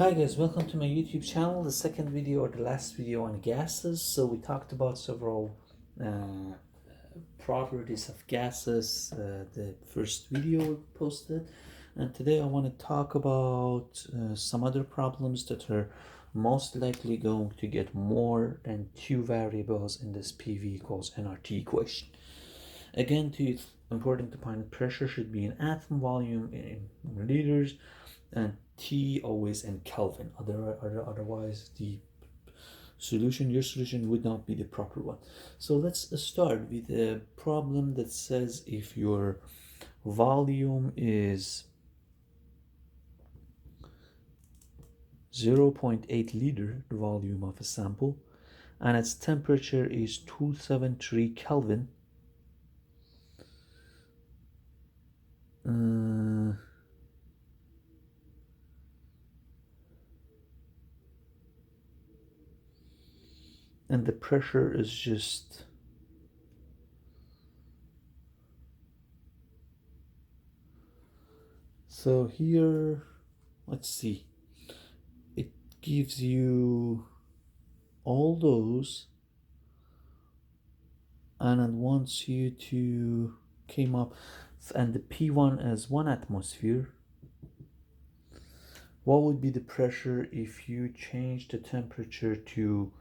Hi guys, welcome to my YouTube channel, the second video or the last video on gases. So we talked about several uh, properties of gases, the first video we posted, and today I want to talk about some other problems that are most likely going to get more than two variables in this PV equals nRT equation. Again, it's important to find pressure should be in atom volume in liters, and T always in Kelvin. Otherwise, your solution would not be the proper one. So let's start with a problem that says if your volume is 0.8 liter, the volume of a sample, and its temperature is 273 Kelvin, and the pressure is just so here, let's see, it gives you all those, and it wants you to came up, and the P1 is 1 atmosphere. What would be the pressure if you change the temperature to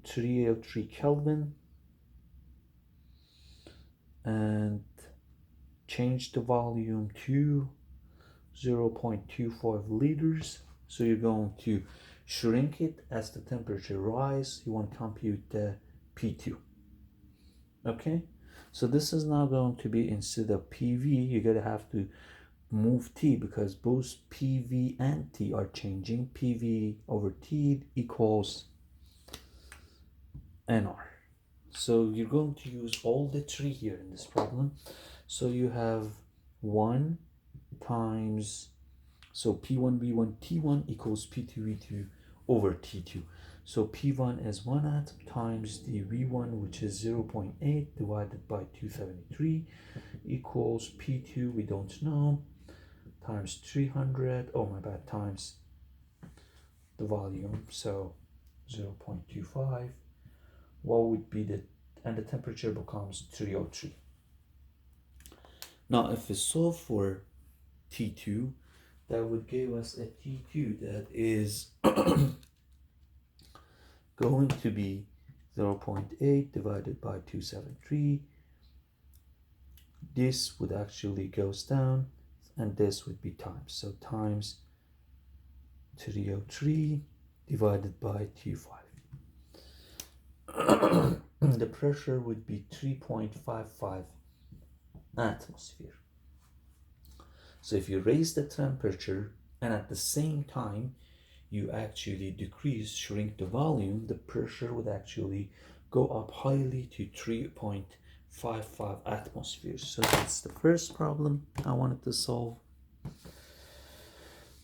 303 Kelvin and change the volume to 0.25 liters? So you're going to shrink it as the temperature rises. You want to compute the P2. Okay, so this is now going to be, instead of PV, you're gonna have to move T, because both PV and T are changing. PV over T equals NR. So you're going to use all the three here in this problem. So you have 1 times, so P1 V1 T1 equals P2 V2 over T2. So P1 is 1 atom times the V1, which is 0.8 divided by 273, equals P2, we don't know, times 300, oh my bad, times the volume, so 0.25. What would be the, and the temperature becomes 303. Now if we solve for T2, that would give us a T2 that is going to be 0.8 divided by 273. This would actually goes down, and this would be times. So times 303 divided by 25. The pressure would be 3.55 atmosphere. So if you raise the temperature and at the same time you actually shrink the volume, the pressure would actually go up highly to 3.55 atmospheres. So that's the first problem I wanted to solve.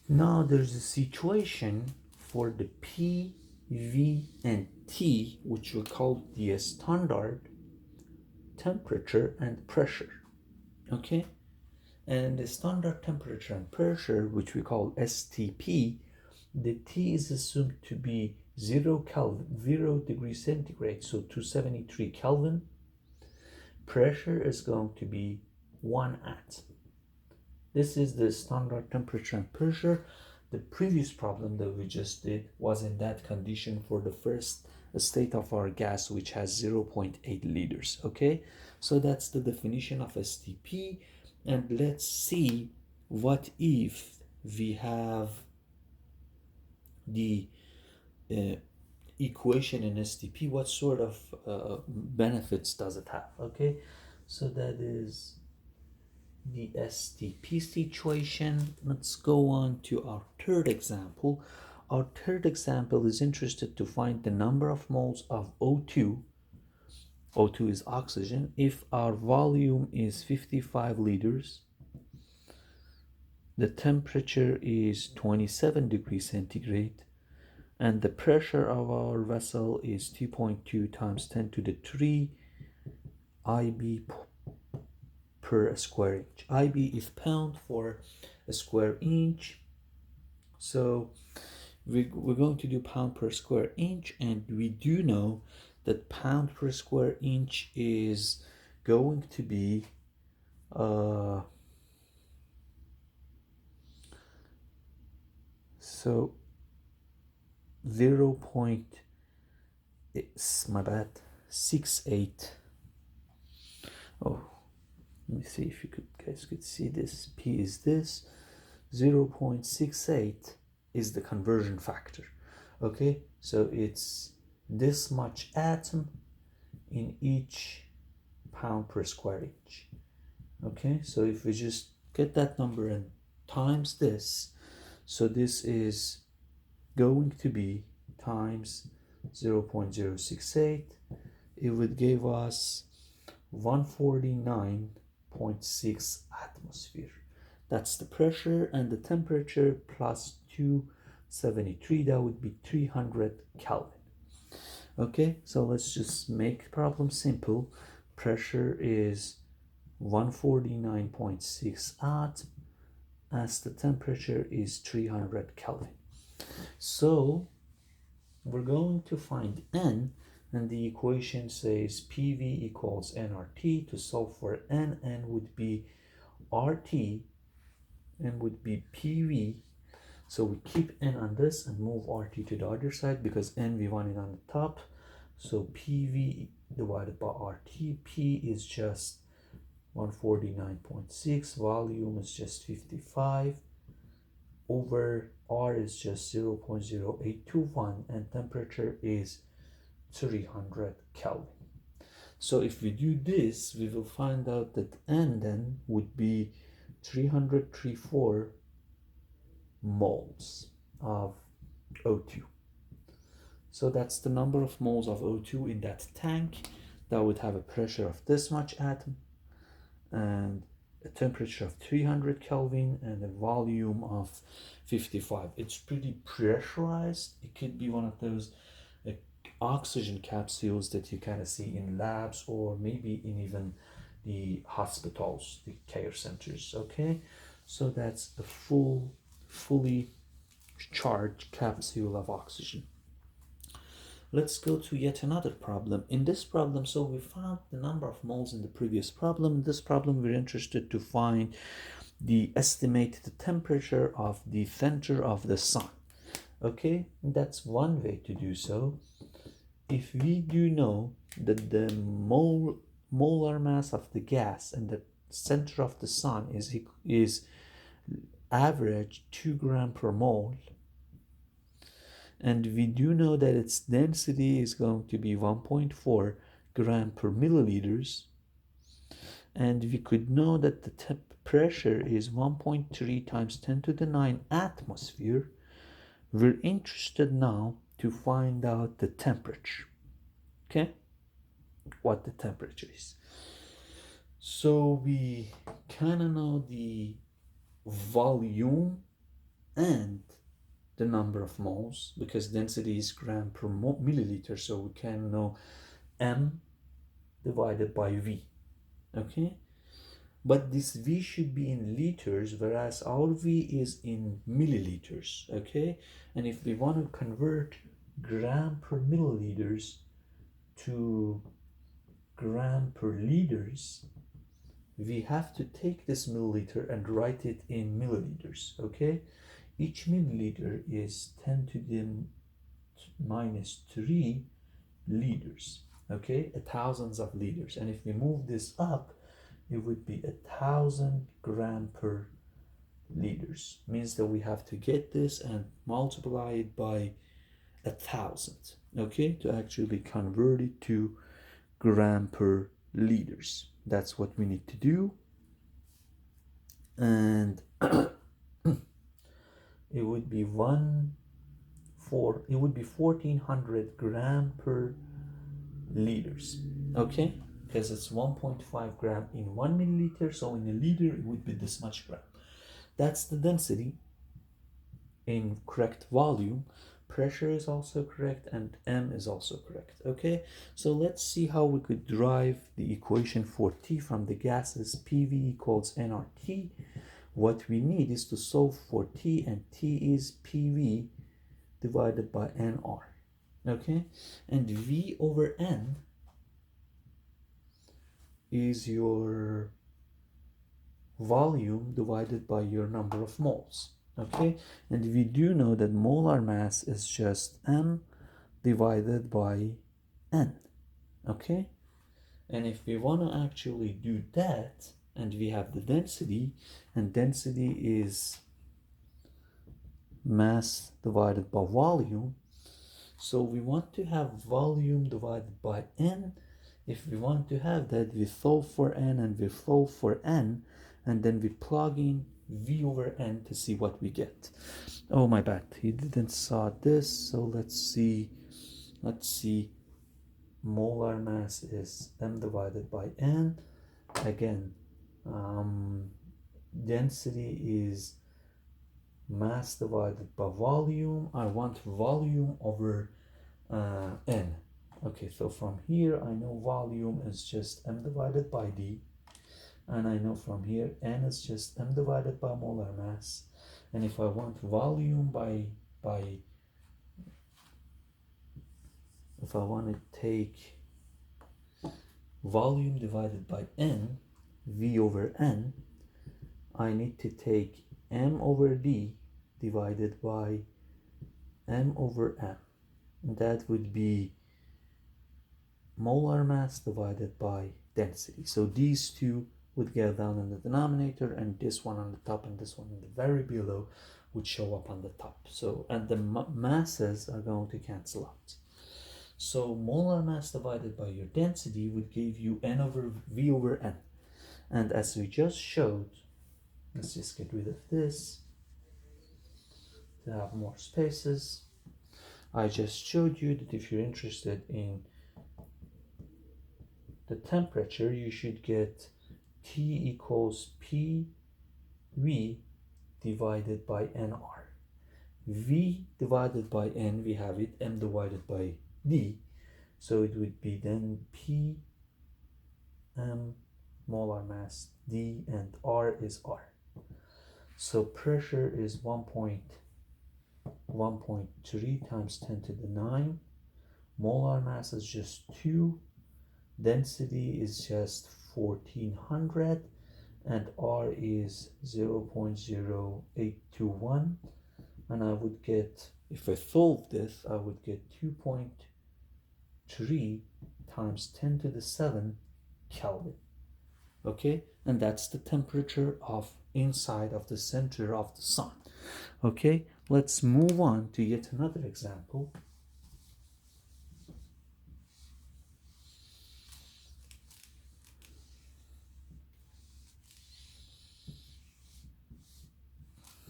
Now there's a situation for the P, V, and T, which we call the standard temperature and pressure. Okay? And the standard temperature and pressure, which we call STP, the T is assumed to be 0 degrees centigrade, so 273 Kelvin. Pressure is going to be 1 atm. This is the standard temperature and pressure. The previous problem that we just did was in that condition for the first state of our gas, which has 0.8 liters. Okay, so that's the definition of STP. And let's see what if we have the equation in STP, what sort of benefits does it have? Okay, so that is the STP situation. Let's go on to our third example. Our third example is interested to find the number of moles of O2. O2 is oxygen. If our volume is 55 liters, the temperature is 27 degrees centigrade, and the pressure of our vessel is 2.2 times 10 to the 3 IB per square inch. IB is pound for a square inch. So we're going to do pound per square inch, and we do know that pound per square inch is going to be so 0. It's my bad, 68. Oh, let me see if you guys could see this. P is this. 0.68 is the conversion factor. Okay, so it's this much atom in each pound per square inch. Okay, so if we just get that number and times this, so this is going to be times 0.068, it would give us 149.6 atmosphere. That's the pressure, and the temperature plus 273, that would be 300 Kelvin. Okay, so let's just make the problem simple. Pressure is 149.6 atm, as the temperature is 300 Kelvin. So we're going to find N, and the equation says PV equals nRT. To solve for N, N would be RT, N would be PV. So we keep N on this and move RT to the other side because N we want it on the top. So PV divided by RT, P is just 149.6, volume is just 55, over R is just 0.0821, and temperature is 300 Kelvin. So if we do this, we will find out that N then would be 334 moles of O2. So that's the number of moles of O2 in that tank that would have a pressure of this much atom and a temperature of 300 Kelvin and a volume of 55. It's pretty pressurized. It could be one of those oxygen capsules that you kind of see in labs, or maybe in even the hospitals, the care centers. Okay, so that's a fully charged capsule of oxygen. Let's go to yet another problem. In this problem, so we found the number of moles in the previous problem. This problem, we're interested to find the estimated temperature of the center of the sun. Okay, that's one way to do so. If we do know that the molar mass of the gas and the center of the sun is average 2 grams per mole, and we do know that its density is going to be 1.4 gram per milliliters, and we could know that the pressure is 1.3 times 10 to the 9 atmosphere, we're interested now to find out the temperature. Okay, what the temperature is. So we kind of know the volume and the number of moles because density is gram per milliliter, so we can know M divided by V. Okay, but this V should be in liters, whereas our V is in milliliters. Okay, and if we want to convert gram per milliliters to gram per liters, we have to take this milliliter and write it in milliliters. Okay, each milliliter is 10 to the minus 3 liters. Okay, thousands of liters, and if we move this up, it would be 1,000 gram per liters. Means that we have to get this and multiply it by 1,000. Okay, to actually convert it to gram per liters. That's what we need to do, and it would be 1,400 gram per liters. Okay, because it's 1.5 gram in 1 milliliter, so in a liter it would be this much gram. That's the density in correct volume. Pressure is also correct, and M is also correct. Okay, so let's see how we could derive the equation for T from the gases. PV equals nRT. What we need is to solve for T, and T is PV divided by nr. Okay, and V over N is your volume divided by your number of moles. Okay, and we do know that molar mass is just M divided by N. Okay, and if we want to actually do that, and we have the density, and density is mass divided by volume, so we want to have volume divided by N. If we want to have that, we solve for N and we solve for N, and then we plug in V over N to see what we get. Oh, my bad, he didn't saw this, so let's see. Molar mass is M divided by N. Again, density is mass divided by volume. I want volume over N. Okay, so from here I know volume is just M divided by D, and I know from here N is just M divided by molar mass. And if I want volume if I want to take volume divided by N, V over N, I need to take M over D divided by M over M. And that would be molar mass divided by density. So these two would go down in the denominator, and this one on the top and this one in the very below would show up on the top. So, and the masses are going to cancel out. So molar mass divided by your density would give you N over V over N. And as we just showed, let's just get rid of this to have more spaces. I just showed you that if you're interested in the temperature, you should get T equals PV divided by NR. V divided by N, we have it M divided by D. So it would be then P M molar mass D, and R is R. So pressure is 1.3 times 10 to the 9. Molar mass is just 2. Density is just 1400, and R is 0.0821. And I would get, if I solve this, I would get 2.3 times 10 to the 7 Kelvin. Okay, and that's the temperature of inside of the center of the sun. Okay, let's move on to yet another example.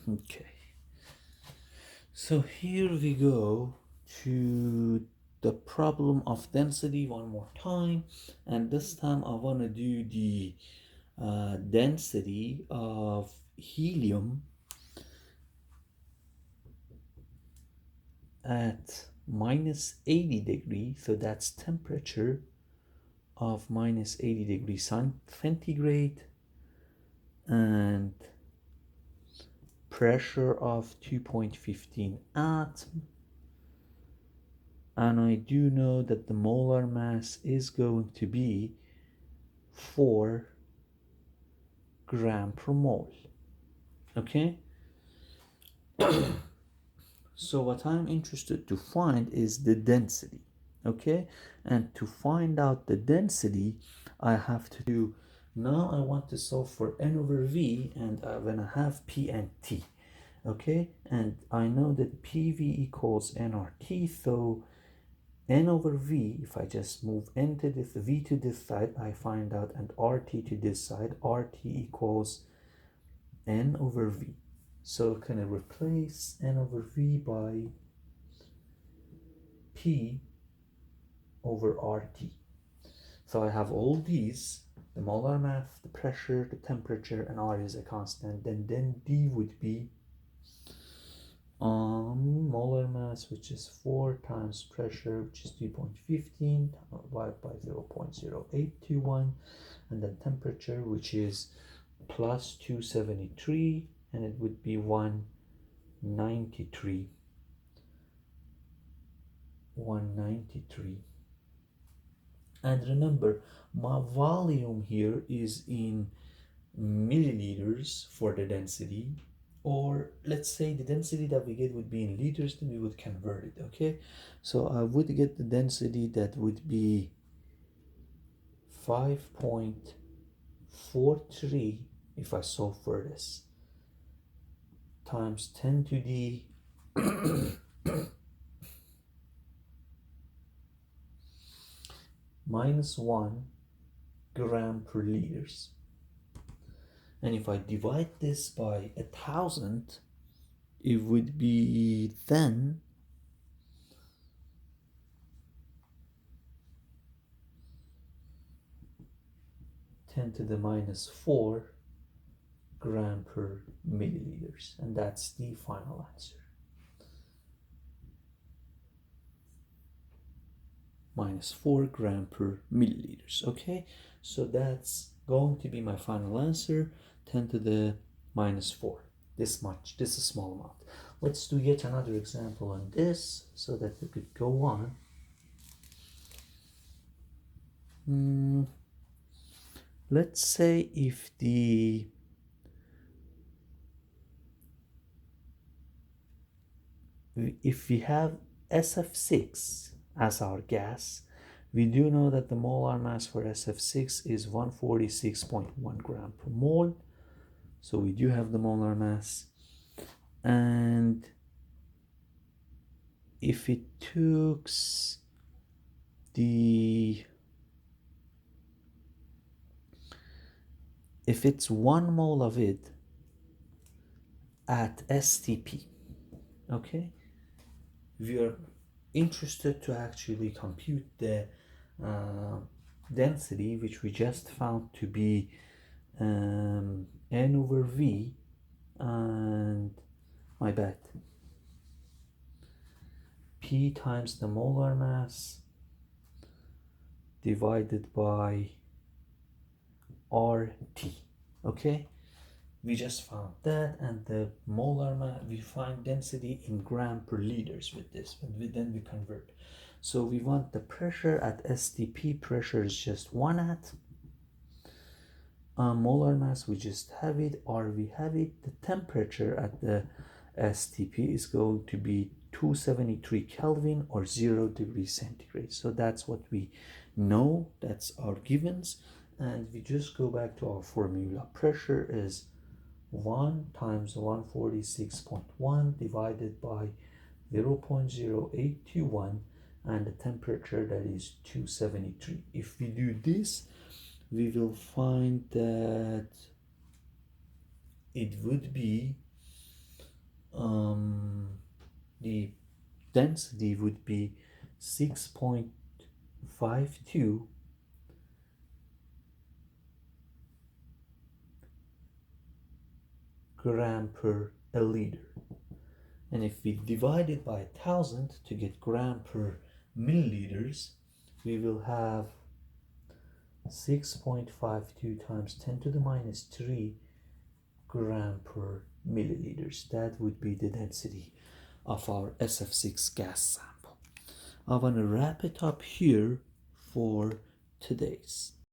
Okay, so here we go to the problem of density one more time, and this time I want to do the density of helium at minus 80 degrees, so that's temperature of minus 80 degrees centigrade, and pressure of 2.15 atom. And I do know that the molar mass is going to be 4 gram per mole. Okay, so what I'm interested to find is the density. Okay, and to find out the density, I have to do, now I want to solve for N over V, and when I have P and T. Okay, and I know that PV equals nRT, so N over V, if I just move N to this, V to this side, I find out, and RT to this side, RT equals N over V. So can I replace N over V by P over RT? So I have all these, the molar mass, the pressure, the temperature, and R is a constant. Then D would be molar mass, which is 4 times pressure, which is 3.15 divided by 0.0821, and then temperature, which is plus 273, and it would be 193 193. And remember, my volume here is in milliliters for the density, or let's say the density that we get would be in liters, then we would convert it. Okay, so I would get the density that would be 5.43 if I solve for this, times 10 to the minus 1 gram per liters. And if I divide this by 1,000, it would be then 10 to the minus 4 gram per milliliters, and that's the final answer. Minus 4 gram per milliliters. Okay, so that's going to be my final answer, 10 to the minus 4. This much, this is a small amount. Let's do yet another example on this so that we could go on. Let's say if we have SF6 as our gas, we do know that the molar mass for SF6 is 146.1 gram per mole. So we do have the molar mass. And if it took if it's 1 mole of it at STP, okay, we are interested to actually compute the density, which we just found to be N over V, and my bad, P times the molar mass divided by RT. Okay, we just found that, and the molar mass, we find density in gram per liters with this, and then we convert. So we want the pressure at STP. Pressure is just 1 at. Molar mass, we just have it, or we have it. The temperature at the STP is going to be 273 Kelvin or 0 degrees centigrade. So that's what we know, that's our givens. And we just go back to our formula. Pressure is 1 times 146.1 divided by 0.0821, and the temperature, that is 273. If we do this, we will find that it would be the density would be 6.52 gram per liter. And if we divide it by 1,000 to get gram per milliliters, we will have 6.52 times 10 to the minus 3 gram per milliliters. That would be the density of our SF6 gas sample. I want to wrap it up here for today's.